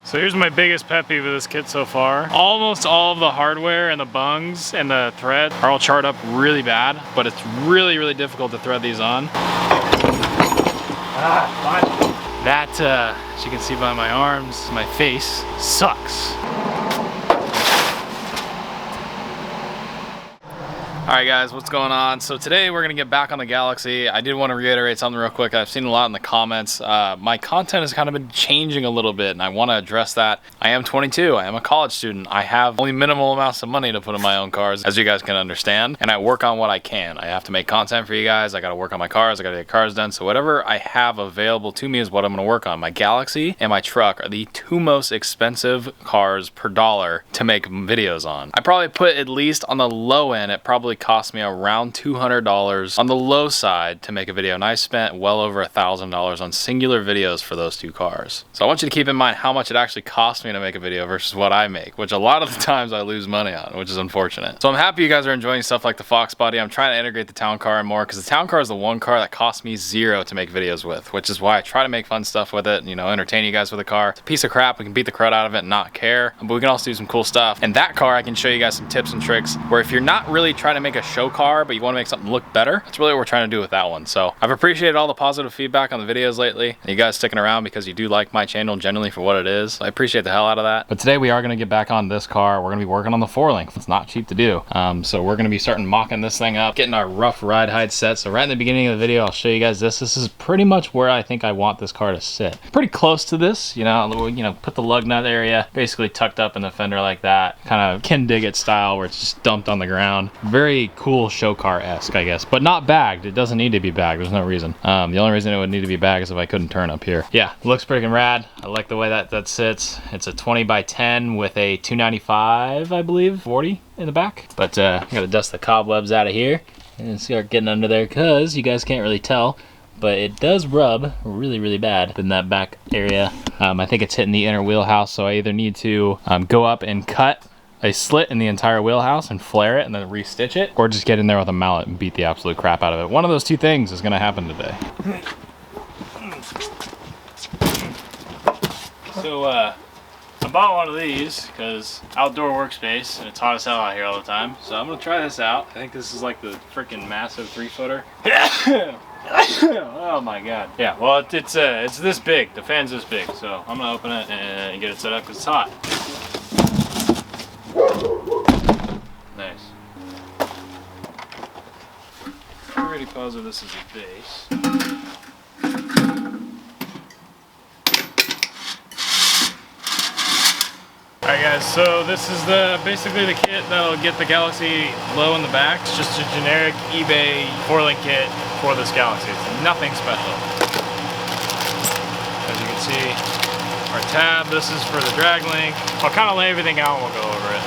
So here's my biggest pet peeve of this kit so far. Almost all of the hardware and the bungs and the thread are all charred up really bad, but it's really, really difficult to thread these on. That, as you can see by my arms, my face sucks. Alright guys, what's going on? So today we're going to get back on the Galaxie. I did want to reiterate something real quick. I've seen a lot in the comments. My content has kind of been changing a little bit and I want to address that. I am 22. I am a college student. I have only minimal amounts of money to put in my own cars, as you guys can understand. And I work on what I can. I have to make content for you guys. I got to work on my cars. I got to get cars done. So whatever I have available to me is what I'm going to work on. My Galaxie and my truck are the two most expensive cars per dollar to make videos on. I probably put at least on the low end, it probably cost me around $200 on the low side to make a video, and I spent well over $1,000 on singular videos for those two cars. So I want you to keep in mind how much it actually cost me to make a video versus what I make, which a lot of the times I lose money on, which is unfortunate. So I'm happy you guys are enjoying stuff like the Fox Body. I'm trying to integrate the town car more because the town car is the one car that cost me $0 to make videos with, which is why I try to make fun stuff with it, you know, entertain you guys with a car. It's a piece of crap. We can beat the crud out of it and not care, but we can also do some cool stuff. And that car, I can show you guys some tips and tricks where if you're not really trying to make a show car, but you want to make something look better, that's really what we're trying to do with that one. So I've appreciated all the positive feedback on the videos lately, and you guys sticking around because you do like my channel generally for what it is. I appreciate the hell out of that. But today we are going to get back on this car. We're going to be working on the 4-link. It's not cheap to do. So we're going to be starting mocking this thing up, getting our rough ride height set. So right in the beginning of the video, I'll show you guys this. This is pretty much where I think I want this car to sit. Pretty close to this, you know, put the lug nut area basically tucked up in the fender like that, kind of Ken Diggett style where it's just dumped on the ground. Very cool show car-esque, I guess, but not bagged. It doesn't need to be bagged. There's no reason. The only reason it would need to be bagged is if I couldn't turn up here. Yeah, looks freaking rad. I like the way that sits. It's a 20x10 with a 295, I believe, 40 in the back. But I gotta dust the cobwebs out of here and start getting under there because you guys can't really tell, but it does rub really, really bad in that back area. I think it's hitting the inner wheelhouse, so I either need to go up and cut a slit in the entire wheelhouse and flare it and then restitch it, or just get in there with a mallet and beat the absolute crap out of it. One of those two things is gonna happen today. So I bought one of these because outdoor workspace and it's hot as hell out here all the time. So I'm gonna try this out. I think this is like the freaking massive 3-footer. Oh my god. Yeah, well it's this big. The fan's this big. So I'm gonna open it and get it set up because it's hot. Nice. Pretty positive this is a base. Alright guys, so this is basically the kit that'll get the Galaxie low in the back. It's just a generic eBay 4-link kit for this Galaxie. It's nothing special. As you can see, our tab, this is for the drag link. I'll kind of lay everything out and we'll go over it.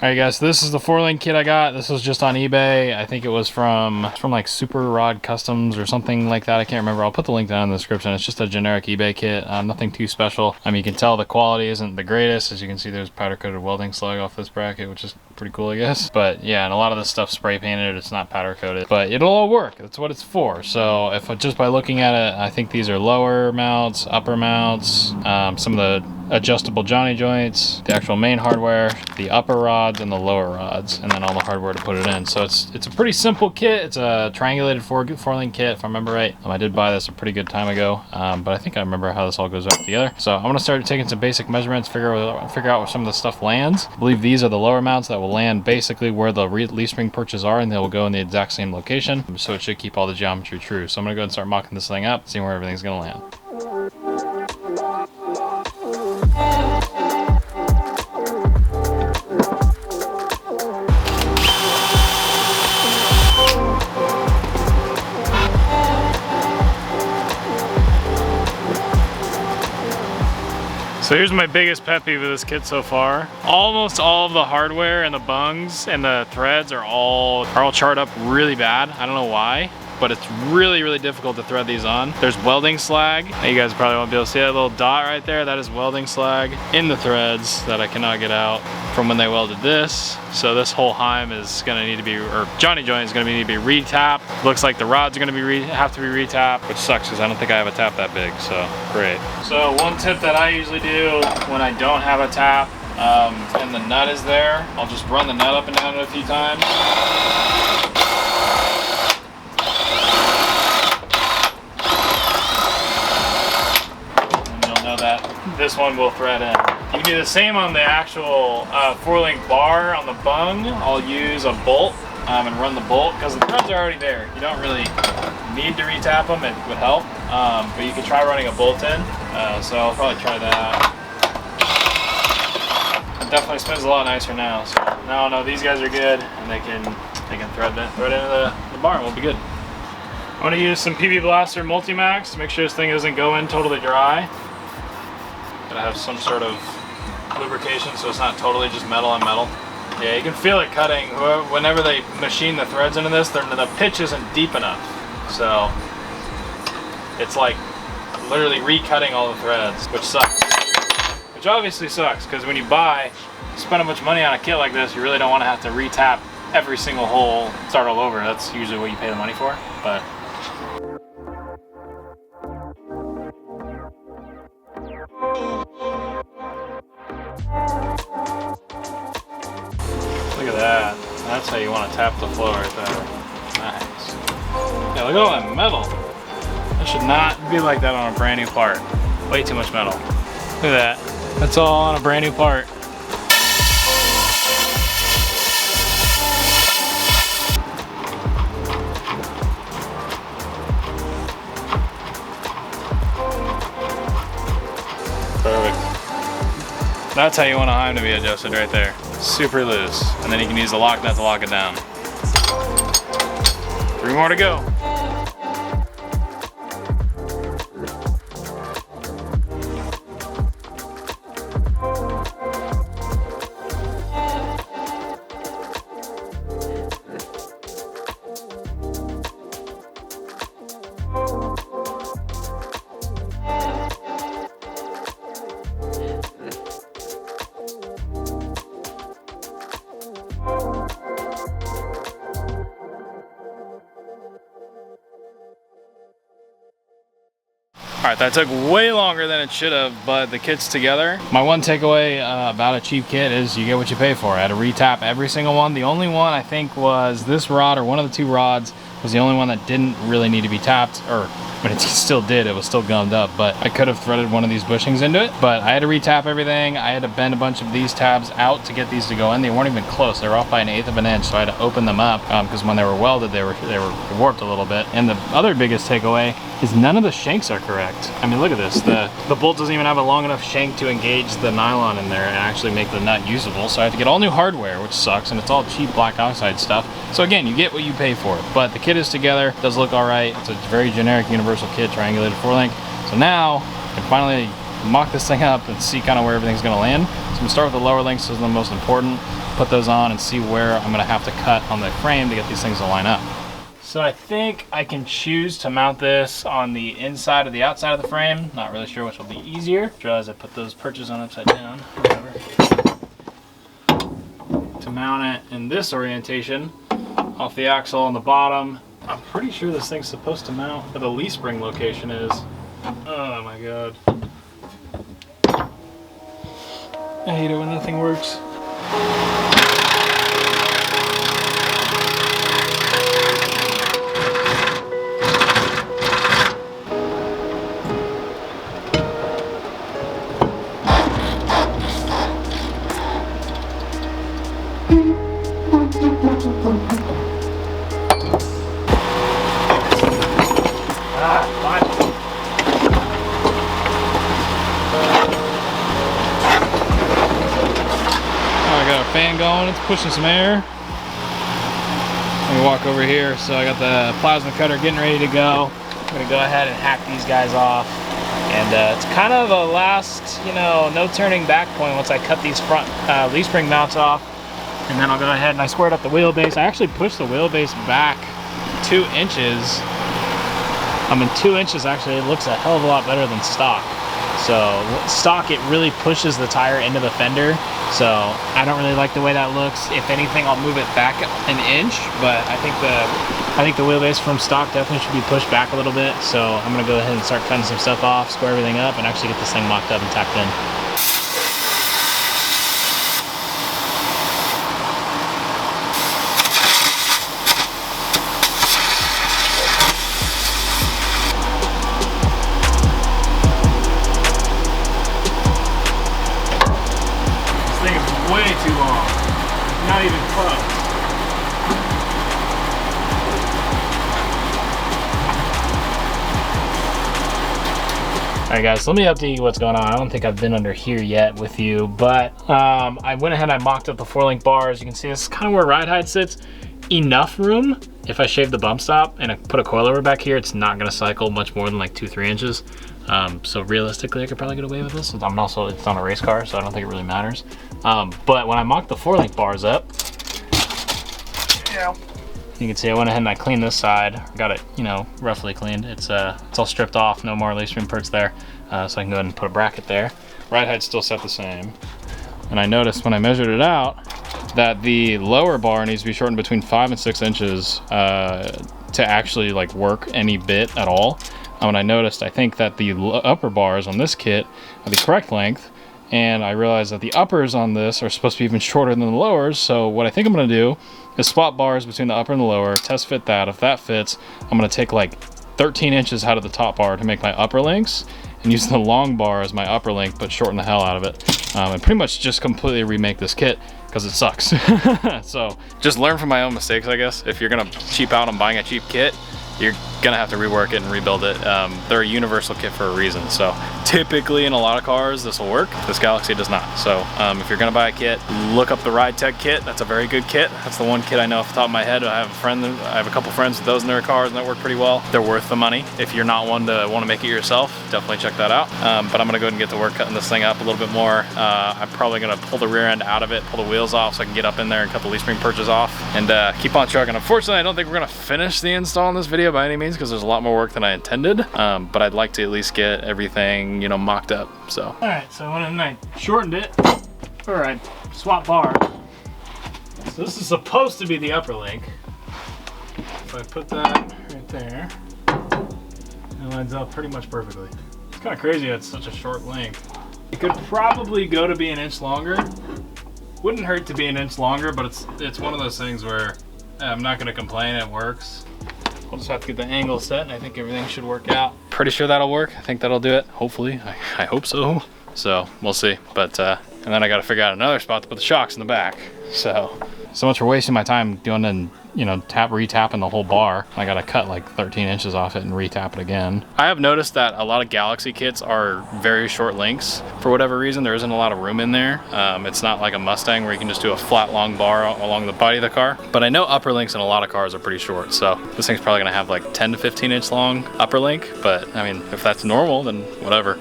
Alright guys, so this is the 4-link kit I got. This was just on eBay. I think it was from like Super Rod Customs or something like that. I can't remember. I'll put the link down in the description. It's just a generic eBay kit. Nothing too special. I mean, you can tell the quality isn't the greatest. As you can see, there's powder coated welding slug off this bracket, which is pretty cool, I guess. But yeah, and a lot of this stuff's spray painted. It's not powder coated, but it'll all work. That's what it's for. So if just by looking at it, I think these are lower mounts, upper mounts, some of the adjustable Johnny joints, the actual main hardware, the upper rods and the lower rods, and then all the hardware to put it in. So it's a pretty simple kit. It's a triangulated 4-link kit, if I remember right. I did buy this a pretty good time ago, but I think I remember how this all goes back together. So I'm gonna start taking some basic measurements, figure out where some of the stuff lands. I believe these are the lower mounts that will land basically where the leaf spring perches are, and they will go in the exact same location. So it should keep all the geometry true. So I'm gonna go ahead and start mocking this thing up, seeing where everything's gonna land. So here's my biggest pet peeve of this kit so far. Almost all of the hardware and the bungs and the threads are all charred up really bad. I don't know why. but it's really, really difficult to thread these on. There's welding slag. You guys probably won't be able to see that little dot right there. That is welding slag in the threads that I cannot get out from when they welded this. So this whole heim is gonna need to be, or Johnny joint is gonna need to be re-tapped. Looks like the rods are gonna be have to be re-tapped, which sucks because I don't think I have a tap that big, so great. So one tip that I usually do when I don't have a tap, and the nut is there, I'll just run the nut up and down it a few times. And you'll know that this one will thread in. You can do the same on the actual 4-link bar on the bung. I'll use a bolt and run the bolt because the threads are already there. You don't really need to retap them, it would help. But you can try running a bolt in, so I'll probably try that. It definitely spins a lot nicer now. So now I know these guys are good and they can thread into the bar and we'll be good. I'm gonna use some PB Blaster Multimax to make sure this thing doesn't go in totally dry. Gotta have some sort of lubrication so it's not totally just metal on metal. Yeah, you can feel it cutting. Whenever they machine the threads into this, the pitch isn't deep enough. So it's like literally recutting all the threads, which sucks. Which obviously sucks, because when you spend a bunch of money on a kit like this, you really don't want to have to re-tap every single hole, start all over. That's usually what you pay the money for, but. Look at that. That's how you want to tap the floor right there. Nice. Yeah, look at all that metal. That should not be like that on a brand new part. Way too much metal. Look at that. That's all on a brand new part. Perfect. That's how you want a heim to be adjusted right there. Super loose. And then you can use the lock nut to lock it down. 3 more to go. Alright, that took way longer than it should have, but the kit's together. My one takeaway about a cheap kit is you get what you pay for. I had to re-tap every single one. The only one I think was this rod, or one of the 2 rods, was the only one that didn't really need to be tapped, but it still did. It was still gummed up, but I could have threaded one of these bushings into it. But I had to re-tap everything. I had to bend a bunch of these tabs out to get these to go in. They weren't even close. They were off by 1/8 of an inch, so I had to open them up because when they were welded, they were warped a little bit. And the other biggest takeaway is none of the shanks are correct. I mean, look at this. The bolt doesn't even have a long enough shank to engage the nylon in there and actually make the nut usable. So I have to get all new hardware, which sucks, and it's all cheap black oxide stuff. So again, you get what you pay for. But the kit is together. It does look all right. It's a very generic universal kit, triangulated 4-link. So now I can finally mock this thing up and see kind of where everything's going to land. So I'm going to start with the lower links. Those are the most important. Put those on and see where I'm going to have to cut on the frame to get these things to line up. So I think I can choose to mount this on the inside or the outside of the frame. Not really sure which will be easier. Just realized I put those perches on upside down. Whatever. To mount it in this orientation, off the axle on the bottom. I'm pretty sure this thing's supposed to mount where the leaf spring location is. Oh my god. I hate it when that thing works. Fan going, it's pushing some air. Let me walk over here. So I got the plasma cutter getting ready to go. I'm gonna go ahead and hack these guys off. And it's kind of a last, no turning back point once I cut these front leaf spring mounts off. And then I'll go ahead and I squared up the wheelbase. I actually pushed the wheelbase back 2 inches. I mean, 2 inches actually, it looks a hell of a lot better than stock. So stock, it really pushes the tire into the fender. So I don't really like the way that looks. If anything, I'll move it back an inch, but I think the wheelbase from stock definitely should be pushed back a little bit. So I'm gonna go ahead and start cutting some stuff off, square everything up, and actually get this thing mocked up and tacked in. Way too long. Not even close. Alright guys, so let me update you what's going on. I don't think I've been under here yet with you, but I went ahead and I mocked up the 4-link bars. You can see this is kind of where ride height sits. Enough room. If I shave the bump stop and I put a coilover back here, it's not going to cycle much more than like 2-3 inches. So realistically, I could probably get away with this. It's on a race car, so I don't think it really matters. But when I mocked the 4-link bars up, you can see I went ahead and I cleaned this side. Got it, you know, roughly cleaned. It's all stripped off, no more leaf spring perts there. So I can go ahead and put a bracket there. Ride height's still set the same. And I noticed when I measured it out that the lower bar needs to be shortened between 5 and 6 inches to actually like work any bit at all. And I noticed, I think that the upper bars on this kit are the correct length, and I realized that the uppers on this are supposed to be even shorter than the lowers. So what I think I'm gonna do is swap bars between the upper and the lower, test fit that. If that fits, I'm gonna take like 13 inches out of the top bar to make my upper links, and use the long bar as my upper link, but shorten the hell out of it. And pretty much just completely remake this kit, because it sucks. So just learn from my own mistakes, I guess. If you're gonna cheap out on buying a cheap kit, you're gonna have to rework it and rebuild it. They're a universal kit for a reason. So typically in a lot of cars, this will work. This Galaxie does not. So if you're gonna buy a kit, look up the Ride Tech kit. That's a very good kit. That's the one kit I know off the top of my head. I have a couple friends with those in their cars and that work pretty well. They're worth the money. If you're not one to want to make it yourself, definitely check that out. But I'm gonna go ahead and get to work cutting this thing up a little bit more. I'm probably gonna pull the rear end out of it, pull the wheels off so I can get up in there and cut the leaf spring perches off and keep on trucking. Unfortunately, I don't think we're gonna finish the install in this video by any means, because there's a lot more work than I intended, but I'd like to at least get everything, you know, mocked up. So all right, so I went and I shortened it, or I swapped bar. So this is supposed to be the upper link. If I put that right there, it lines up pretty much perfectly. It's kind of crazy that it's such a short link. It could probably go to be an inch longer. Wouldn't hurt to be an inch longer, but it's one of those things where I'm not gonna complain, it works. We'll just have to get the angle set, and I think everything should work out. Pretty sure that'll work. I think that'll do it. Hopefully, I hope so. So we'll see. But and then I got to figure out another spot to put the shocks in the back. So much for wasting my time doing and, you know, retapping the whole bar. I got to cut like 13 inches off it and retap it again. I have noticed that a lot of Galaxie kits are very short links for whatever reason. There isn't a lot of room in there. It's not like a Mustang where you can just do a flat long bar along the body of the car. But I know upper links in a lot of cars are pretty short. So this thing's probably gonna have like 10 to 15 inch long upper link. But I mean, if that's normal, then whatever.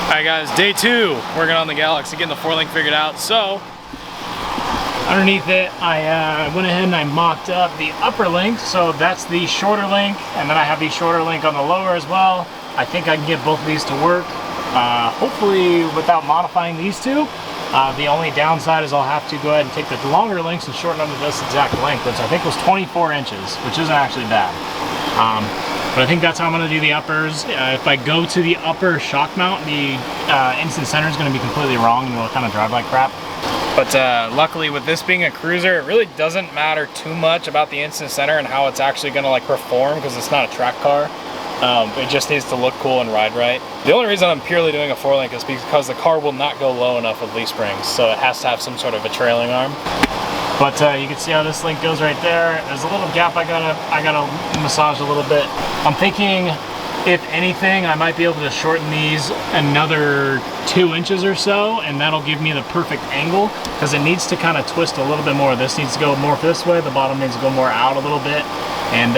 Alright guys, day 2, working on the Galaxie, getting the 4-link figured out. So underneath it, I went ahead and I mocked up the upper link, so that's the shorter link, and then I have the shorter link on the lower as well. I think I can get both of these to work, hopefully without modifying these two. The only downside is I'll have to go ahead and take the longer links and shorten them to this exact length, which I think was 24 inches, which isn't actually bad. But I think that's how I'm gonna do the uppers. If I go to the upper shock mount, the instant center is gonna be completely wrong and it'll kind of drive like crap. But luckily with this being a cruiser, it really doesn't matter too much about the instant center and how it's actually gonna like perform, because it's not a track car. It just needs to look cool and ride right. The only reason I'm purely doing a 4-link is because the car will not go low enough with leaf springs, so it has to have some sort of a trailing arm. But you can see how this link goes right there. There's a little gap I gotta massage a little bit. I'm thinking If anything, I might be able to shorten these another 2 inches or so, and that'll give me the perfect angle, because it needs to kind of twist a little bit more. This needs to go more this way, the bottom needs to go more out a little bit. And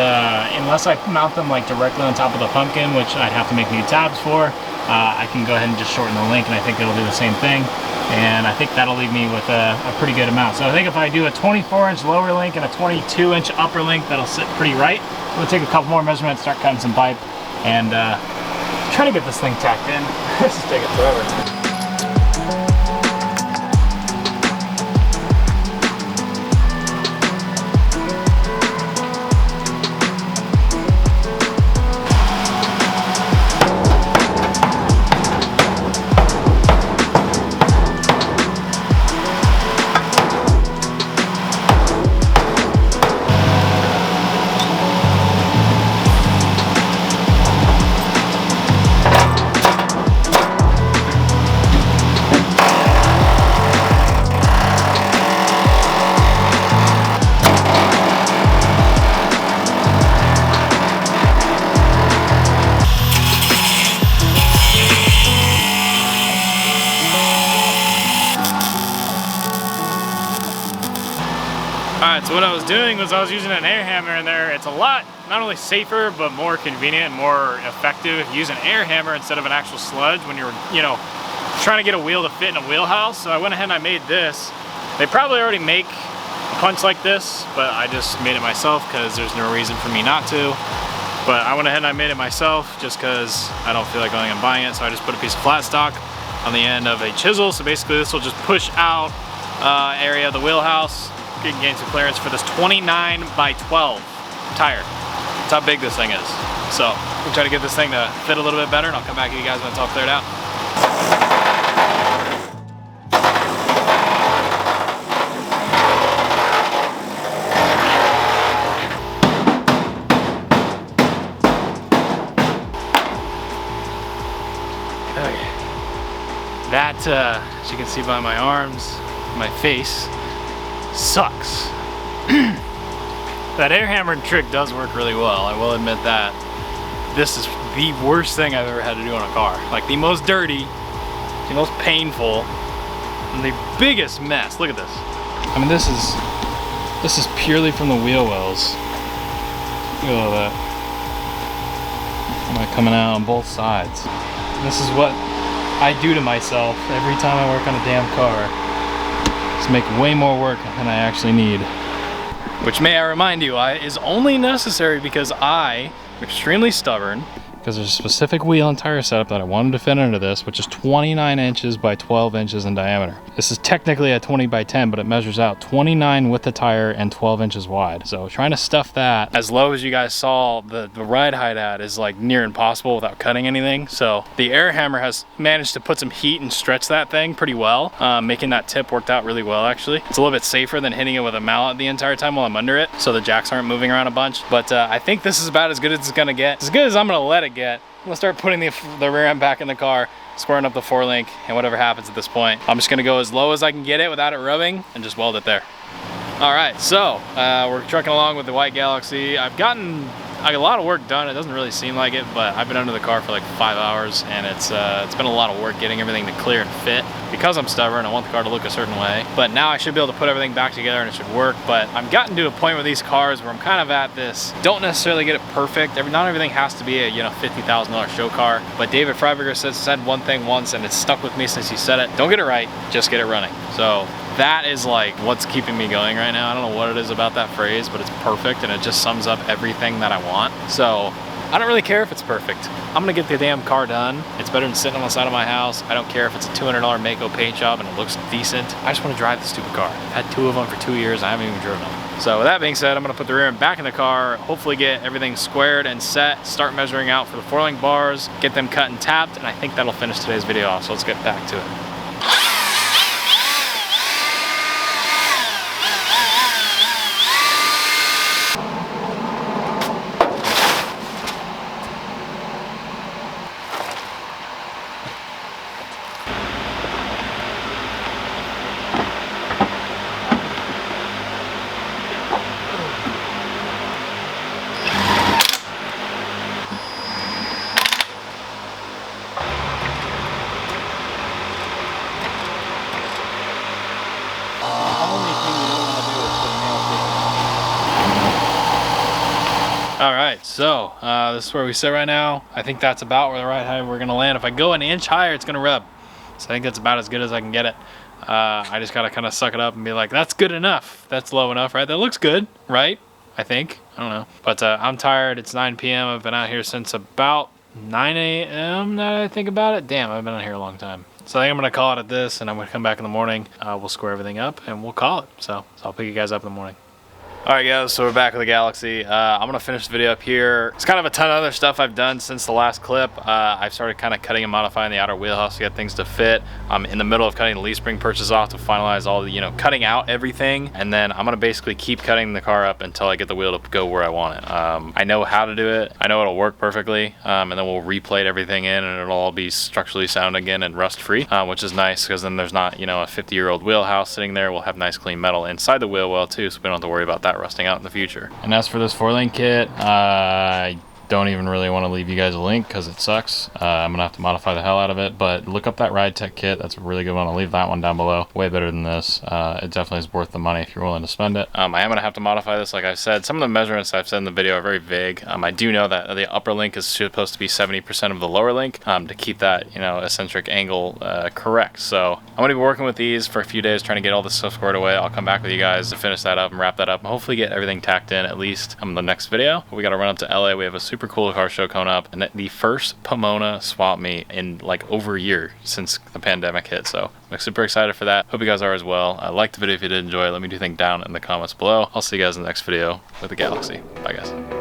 unless I mount them like directly on top of the pumpkin, which I'd have to make new tabs for, I can go ahead and just shorten the link, and I think it'll do the same thing. And I think that'll leave me with a pretty good amount. So I think if I do a 24-inch lower link and a 22-inch upper link, that'll sit pretty right. I'm gonna take a couple more measurements, start cutting some pipe, and try to get this thing tacked in. This is taking forever. Alright, so what I was doing was I was using an air hammer in there. It's a lot, not only safer, but more convenient and more effective if you use an air hammer instead of an actual sludge when you're, you know, trying to get a wheel to fit in a wheelhouse. So I went ahead and I made this. They probably already make a punch like this, but I just made it myself because there's no reason for me not to. But I went ahead and I made it myself just because I don't feel like going and buying it. So I just put a piece of flat stock on the end of a chisel. So basically this will just push out area of the wheelhouse. Gain some clearance for this 29 by 12 tire. That's how big this thing is. So we'll try to get this thing to fit a little bit better, and I'll come back to you guys when it's all cleared out. Okay. That, as you can see by my arms, my face, sucks. That air hammer trick does work really well, I will admit that. This is the worst thing I've ever had to do on a car. Like the most dirty, the most painful, and the biggest mess. Look at this. I mean, this is purely from the wheel wells. Look at all that. Am I coming out on both sides? This is what I do to myself every time I work on a damn car. Make way more work than I actually need. Which, may I remind you, is only necessary because I am extremely stubborn, because there's a specific wheel and tire setup that I wanted to fit under this, which is 29 inches by 12 inches in diameter. This is technically a 20 by 10, but it measures out 29 with the tire and 12 inches wide. So trying to stuff that as low as you guys saw the ride height at is like near impossible without cutting anything. So the air hammer has managed to put some heat and stretch that thing pretty well, making that tip worked out really well actually. It's a little bit safer than hitting it with a mallet the entire time while I'm under it, so the jacks aren't moving around a bunch. But I think this is about as good as it's gonna get. As good as I'm gonna let it get. I'm gonna start putting the rear end back in the car, squaring up the 4-link, and whatever happens at this point, I'm just gonna go as low as I can get it without it rubbing and just weld it there. All right, so we're trucking along with the white Galaxie. I've gotten a lot of work done. It doesn't really seem like it, but I've been under the car for like 5 hours, and it's been a lot of work getting everything to clear and fit. Because I'm stubborn, I want the car to look a certain way. But now I should be able to put everything back together and it should work. But I've gotten to a point with these cars where I'm kind of at this, don't necessarily get it perfect. Not everything has to be a $50,000 show car. But David Freiberger said one thing once, and it's stuck with me since he said it. Don't get it right, just get it running. So that is like what's keeping me going right now. I don't know what it is about that phrase, but it's perfect, and it just sums up everything that I want. So I don't really care if it's perfect. I'm gonna get the damn car done. It's better than sitting on the side of my house. I don't care if it's a $200 Mako paint job and it looks decent. I just want to drive the stupid car. I've had 2 of them for 2 years. I haven't even driven them. So with that being said, I'm gonna put the rear end back in the car, hopefully get everything squared and set, start measuring out for the 4-link bars, get them cut and tapped, and I think that'll finish today's video off. So let's get back to it. All right, so this is where we sit right now. I think that's about where the right height we're gonna land. If I go an inch higher, it's gonna rub. So I think that's about as good as I can get it. I just gotta kind of suck it up and be like, that's good enough. That's low enough, right? That looks good, right? I think, I don't know. But I'm tired, it's 9 p.m. I've been out here since about 9 a.m. now that I think about it. Damn, I've been out here a long time. So I think I'm gonna call it at this, and I'm gonna come back in the morning. We'll square everything up and we'll call it. So I'll pick you guys up in the morning. All right, guys, so we're back with the Galaxie. I'm gonna finish the video up here. It's kind of a ton of other stuff I've done since the last clip. I've started kind of cutting and modifying the outer wheelhouse to get things to fit. I'm in the middle of cutting the leaf spring perches off to finalize all the, cutting out everything. And then I'm gonna basically keep cutting the car up until I get the wheel to go where I want it. I know how to do it. I know it'll work perfectly. And then we'll replate everything in and it'll all be structurally sound again and rust free, which is nice because then there's not, a 50-year-old wheelhouse sitting there. We'll have nice clean metal inside the wheel well too, so we don't have to worry about that rusting out in the future. And as for this 4-lane kit, I don't even really want to leave you guys a link because it sucks. I'm gonna have to modify the hell out of it, but look up that Ride Tech kit. That's a really good one. I'll leave that one down below. Way better than this. It definitely is worth the money if you're willing to spend it. I am gonna have to modify this, like I said. Some of the measurements I've said in the video are very vague. I do know that the upper link is supposed to be 70% of the lower link to keep that eccentric angle correct. So I'm gonna be working with these for a few days trying to get all this stuff squared away. I'll come back with you guys to finish that up and wrap that up and hopefully get everything tacked in at least in the next video. But we gotta run up to LA. We have a super cool car show coming up, and the first Pomona swap meet in like over a year since the pandemic hit. So I'm super excited for that. Hope you guys are as well. Like the video if you did enjoy it. Let me know what you think down in the comments below. I'll see you guys in the next video with the Galaxie. Bye guys.